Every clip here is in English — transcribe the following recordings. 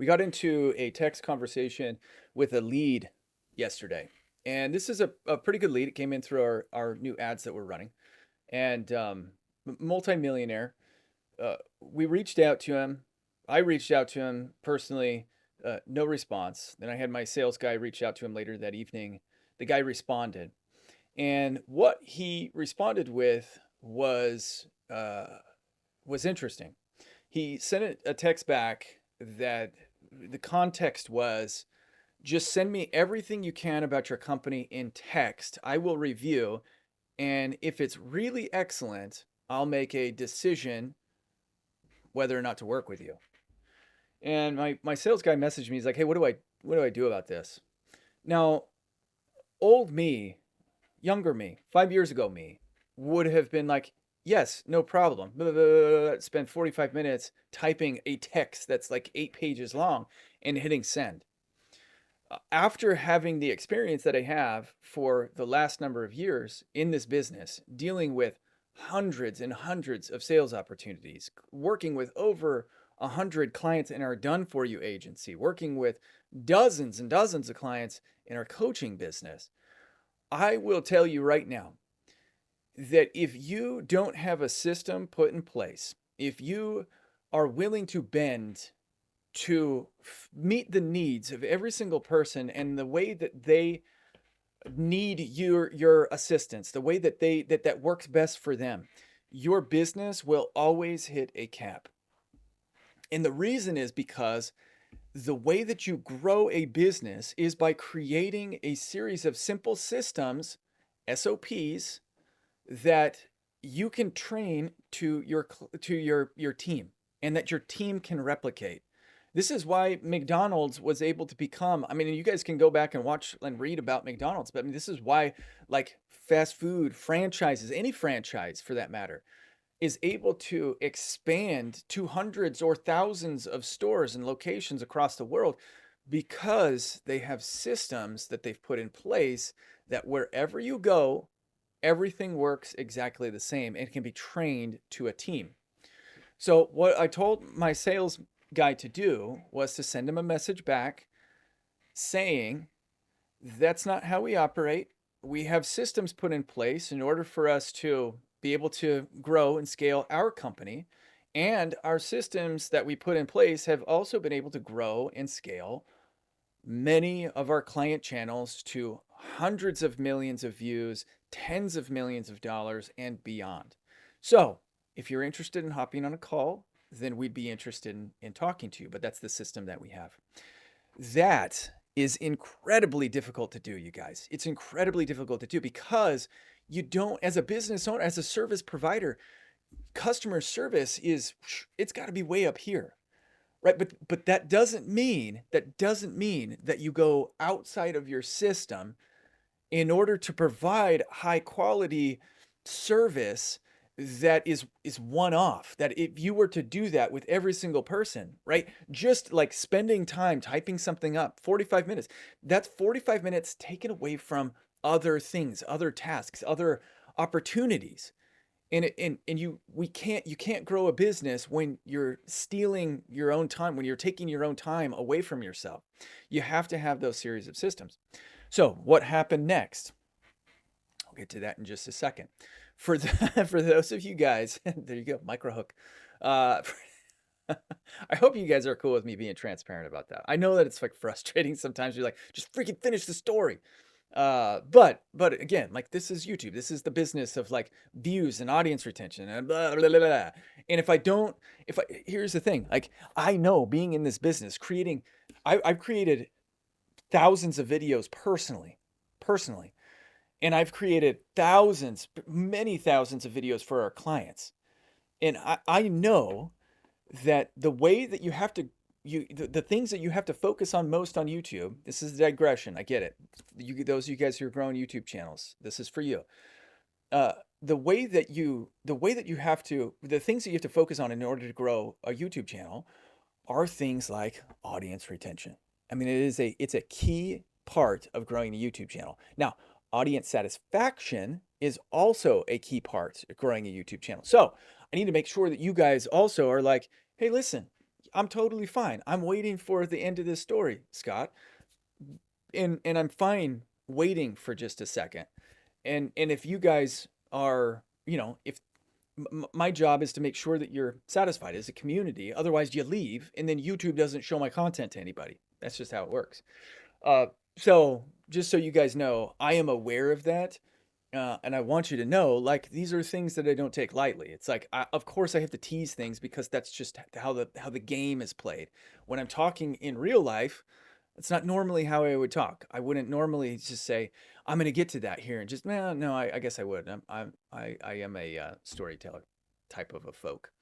We got into a text conversation with a lead yesterday. And this is a pretty good lead. It came in through our new ads that we're running. And multimillionaire. We reached out to him. I reached out to him personally. No response. Then I had my sales guy reach out to him later that evening. The guy responded. And what he responded with was interesting. He sent a text back that the context was just send me everything you can about your company in text. I will review. And if it's really excellent, I'll make a decision whether or not to work with you. And my sales guy messaged me. He's like, hey, what do I do about this? Now, old me, younger me, 5 years ago me, would have been like, yes, no problem. Blah, blah, blah, blah. Spend 45 minutes typing a text that's like 8 pages long and hitting send. After having the experience that I have for the last number of years in this business, dealing with hundreds and hundreds of sales opportunities, working with over 100 clients in our done for you agency, working with dozens and dozens of clients in our coaching business, I will tell you right now that if you don't have a system put in place, if you are willing to bend to meet the needs of every single person and the way that they need your assistance, the way that that works best for them, your business will always hit a cap. And the reason is because the way that you grow a business is by creating a series of simple systems, SOPs, that you can train to your team and that your team can replicate. This is why McDonald's was able to become, I mean, you guys can go back and watch and read about McDonald's, but I mean, this is why like fast food franchises, any franchise for that matter, is able to expand to hundreds or thousands of stores and locations across the world because they have systems that they've put in place that wherever you go, everything works exactly the same and can be trained to a team. So what I told my sales guy to do was to send him a message back saying, that's not how we operate. We have systems put in place in order for us to be able to grow and scale our company. And our systems that we put in place have also been able to grow and scale many of our client channels to hundreds of millions of views, tens of millions of dollars, and beyond. So if you're interested in hopping on a call, then we'd be interested in talking to you. But that's the system that we have. That is incredibly difficult to do, you guys. It's incredibly difficult to do because you don't, as a business owner, as a service provider, customer service it's got to be way up here, right? But that doesn't mean that you go outside of your system in order to provide high quality service that is one off. That if you were to do that with every single person, right? Just like spending time typing something up, 45 minutes, that's 45 minutes taken away from other things, other tasks, other opportunities. You can't grow a business when you're stealing your own time, when you're taking your own time away from yourself. You have to have those series of systems. So what happened next? I'll get to that in just a second. For for those of you guys, there you go, micro hook. Uh, I hope you guys are cool with me being transparent about that. I know that it's like frustrating sometimes. You're like, just freaking finish the story. But again, like this is YouTube. This is the business of like views and audience retention and blah, blah, blah, blah. And here's the thing, like I know being in this business, I've created thousands of videos personally, and I've created many thousands of videos for our clients. And I know that the way that you have to the things that you have to focus on most on YouTube, this is a digression, I get it. Those of you guys who are growing YouTube channels, this is for you. The things that you have to focus on in order to grow a YouTube channel are things like audience retention. I mean, it's a key part of growing a YouTube channel. Now, audience satisfaction is also a key part of growing a YouTube channel. So I need to make sure that you guys also are like, hey, listen, I'm totally fine. I'm waiting for the end of this story, Scott. And I'm fine waiting for just a second. And if you guys are, if my job is to make sure that you're satisfied as a community. Otherwise, you leave, and then YouTube doesn't show my content to anybody. That's just how it works. Uh, so just so you guys know, I am aware of that. And I want you to know, like, these are things that I don't take lightly. It's like, of course, I have to tease things because that's just how the game is played. When I'm talking in real life, it's not normally how I would talk. I wouldn't normally just say, "I'm going to get to that here," and just, no, I guess I would. I am a storyteller type of a folk.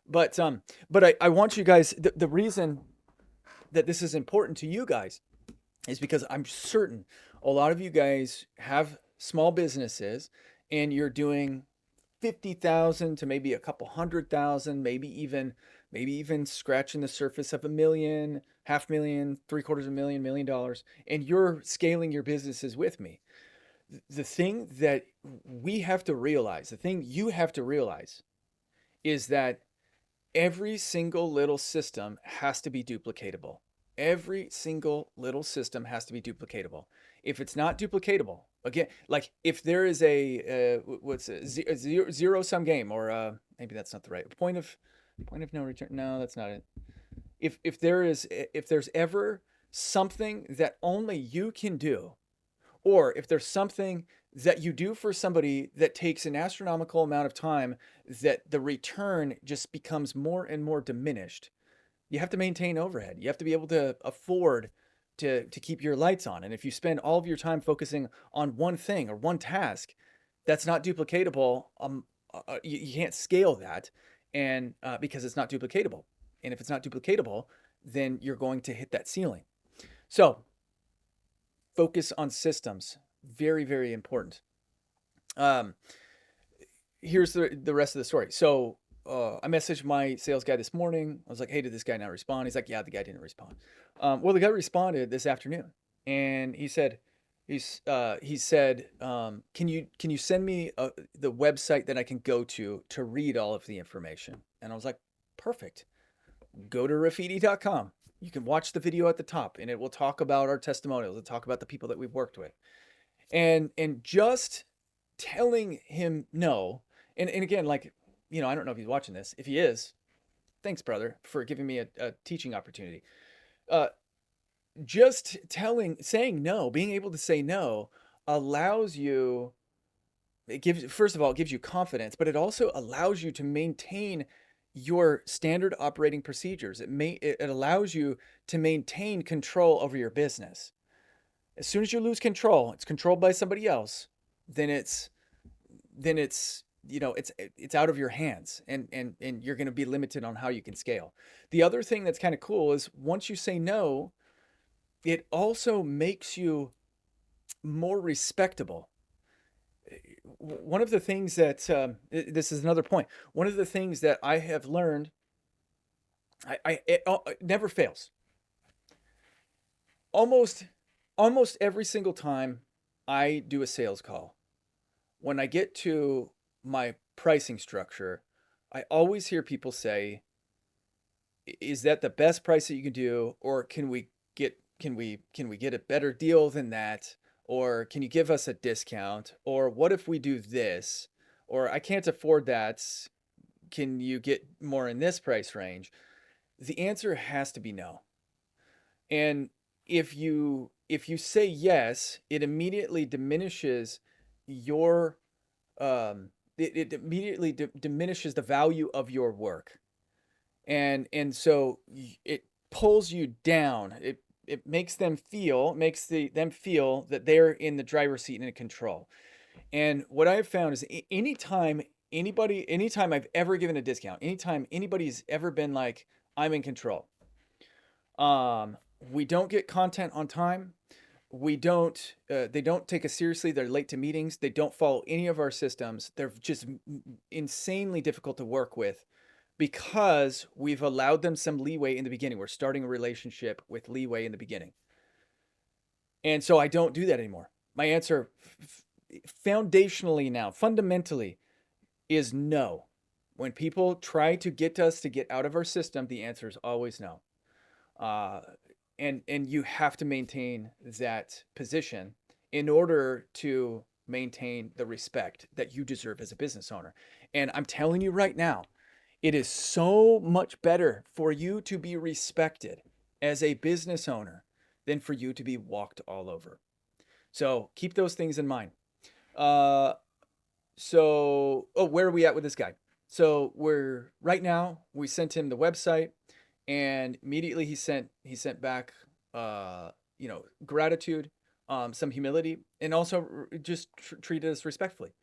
But I want you guys. The reason that this is important to you guys is because I'm certain a lot of you guys have small businesses and you're doing 50,000 to maybe a couple 100,000, maybe even scratching the surface of 1 million, 500,000, $750,000, $1 million, and you're scaling your businesses with me. The thing that we have to realize, the thing you have to realize is that every single little system has to be duplicatable. Every single little system has to be duplicatable. If it's not duplicatable, again, like if there is a zero sum game, or maybe that's not the right point of no return. No, that's not it. If there's ever something that only you can do, or if there's something that you do for somebody that takes an astronomical amount of time, that the return just becomes more and more diminished, you have to maintain overhead. You have to be able to afford to keep your lights on. And if you spend all of your time focusing on one thing or one task, that's not duplicatable. You can't scale that, and because it's not duplicatable. And if it's not duplicatable, then you're going to hit that ceiling. So focus on systems. Very, very important. Um, Here's the rest of the story. So I messaged my sales guy this morning. I was like, "Hey, did this guy not respond?" He's like, "Yeah, the guy didn't respond." Well, the guy responded this afternoon, and he said, "Can you send me the website that I can go to read all of the information?" And I was like, "Perfect. Go to Rafidi.com. You can watch the video at the top, and it will talk about our testimonials. It'll talk about the people that we've worked with." And just telling him no, and again, like, I don't know if he's watching this. If he is, thanks, brother, for giving me a teaching opportunity. Uh, just saying no, being able to say no allows you, first of all, it gives you confidence, but it also allows you to maintain your standard operating procedures. It allows you to maintain control over your business. As soon as you lose control, it's controlled by somebody else, then it's it's out of your hands, and you're going to be limited on how you can scale. The other thing that's kind of cool is once you say no, it also makes you more respectable. One of the things that this is another point. One of the things that I have learned, it never fails. Almost every single time I do a sales call, when I get to my pricing structure, I always hear people say, "Is that the best price that you can do, or can we get a better deal than that, or can you give us a discount, or what if we do this, or I can't afford that, can you get more in this price range?" The answer has to be no. And if you say yes, it immediately diminishes your it immediately diminishes the value of your work, and so it pulls you down. It makes them feel that they're in the driver's seat and in control. And what I've found is anytime I've ever given a discount, anytime anybody's ever been like, "I'm in control," we don't get content on time. They don't take us seriously. They're late to meetings. They don't follow any of our systems. They're just insanely difficult to work with because we've allowed them some leeway in the beginning. We're starting a relationship with leeway in the beginning. And so I don't do that anymore. My answer foundationally now, fundamentally, is no. When people try to get us to get out of our system, the answer is always no. Uh, and you have to maintain that position in order to maintain the respect that you deserve as a business owner. And I'm telling you right now, it is so much better for you to be respected as a business owner than for you to be walked all over. So keep those things in mind. Uh, where are we at with this guy? So we're right now. We sent him the website, and immediately he sent back, gratitude, some humility, and also just treated us respectfully,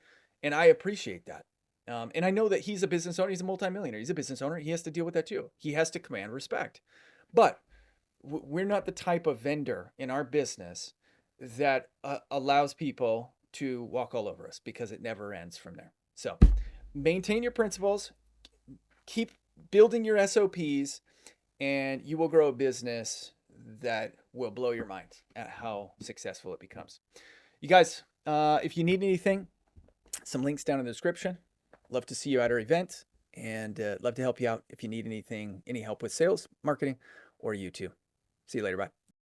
and I appreciate that. And I know that he's a business owner. He's a multimillionaire. He's a business owner. He has to deal with that too. He has to command respect, but we're not the type of vendor in our business that allows people to walk all over us, because it never ends from there. So maintain your principles, keep building your SOPs, and you will grow a business that will blow your mind at how successful it becomes. You guys, if you need anything, some links down in the description. Love to see you at our event, and love to help you out if you need anything, any help with sales, marketing, or YouTube. See you later. Bye.